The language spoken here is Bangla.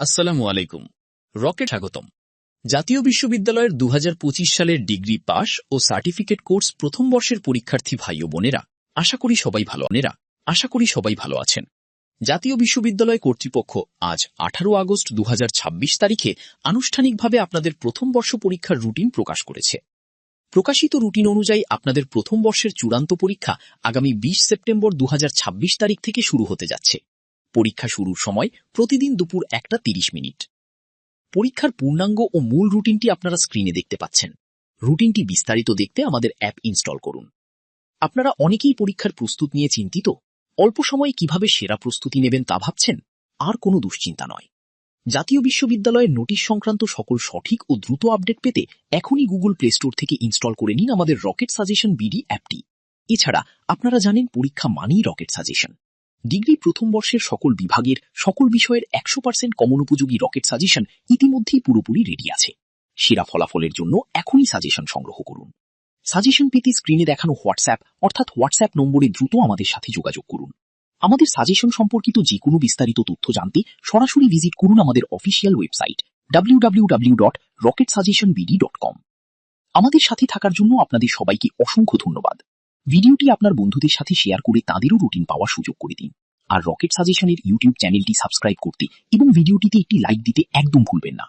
আসসালামু আলাইকুম। রকেট স্বাগতম। জাতীয় বিশ্ববিদ্যালয়ের 2025 সালের ডিগ্রি পাস ও সার্টিফিকেট কোর্স প্রথম বর্ষের পরীক্ষার্থী ভাই ও বোনেরা, আশা করি সবাই ভালো আছেন। জাতীয় বিশ্ববিদ্যালয় কর্তৃপক্ষ আজ 18 আগস্ট 2026 তারিখে আনুষ্ঠানিকভাবে আপনাদের প্রথম বর্ষ পরীক্ষার রুটিন প্রকাশ করেছে। প্রকাশিত রুটিন অনুযায়ী আপনাদের প্রথম বর্ষের চূড়ান্ত পরীক্ষা আগামী 20 সেপ্টেম্বর 2026 তারিখ থেকে শুরু হতে যাচ্ছে। পরীক্ষা শুরুর সময় প্রতিদিন দুপুর 1:30। পরীক্ষার পূর্ণাঙ্গ ও মূল রুটিনটি আপনারা স্ক্রিনে দেখতে পাচ্ছেন। রুটিনটি বিস্তারিত দেখতে আমাদের অ্যাপ ইনস্টল করুন। আপনারা অনেকেই পরীক্ষার প্রস্তুত নিয়ে চিন্তিত। অল্প সময়ে কিভাবে সেরা প্রস্তুতি নেবেন তা ভাবছেন? আর কোনো দুশ্চিন্তা নয়। জাতীয় বিশ্ববিদ্যালয়ের নোটিশ সংক্রান্ত সকল সঠিক ও দ্রুত আপডেট পেতে এখনই গুগল প্লে স্টোর থেকে ইনস্টল করে নিন আমাদের রকেট সাজেশন বিডি অ্যাপটি। এছাড়া আপনারা জানেন পরীক্ষা মানেই রকেট সাজেশন। ডিগ্রি প্রথম বর্ষের সকল বিভাগের সকল বিষয়ের 100% কমন উপযোগী রকেট সাজেশন ইতিমধ্যেই পুরোপুরি রেডি আছে। সেরা ফলাফলের জন্য এখনই সাজেশন সংগ্রহ করুন। সাজেশন পেতে স্ক্রিনে দেখানো হোয়াটসঅ্যাপ নম্বরে দ্রুত আমাদের সাথে যোগাযোগ করুন। আমাদের সাজেশন সম্পর্কিত যে কোনো বিস্তারিত তথ্য জানতে সরাসরি ভিজিট করুন আমাদের অফিসিয়াল ওয়েবসাইট www.rocketsuggestionbd.com। আমাদের সাথে থাকার জন্য আপনাদের সবাইকে অসংখ্য ধন্যবাদ। ভিডিওটি আপনার বন্ধুদের সাথে শেয়ার করে তাদেরও রুটিন পাওয়ার সুযোগ করে দিন। আর রকেট সাজেশনের ইউটিউব চ্যানেলটি সাবস্ক্রাইব করতে এবং ভিডিওটিতে একটি লাইক দিতে একদম ভুলবেন না।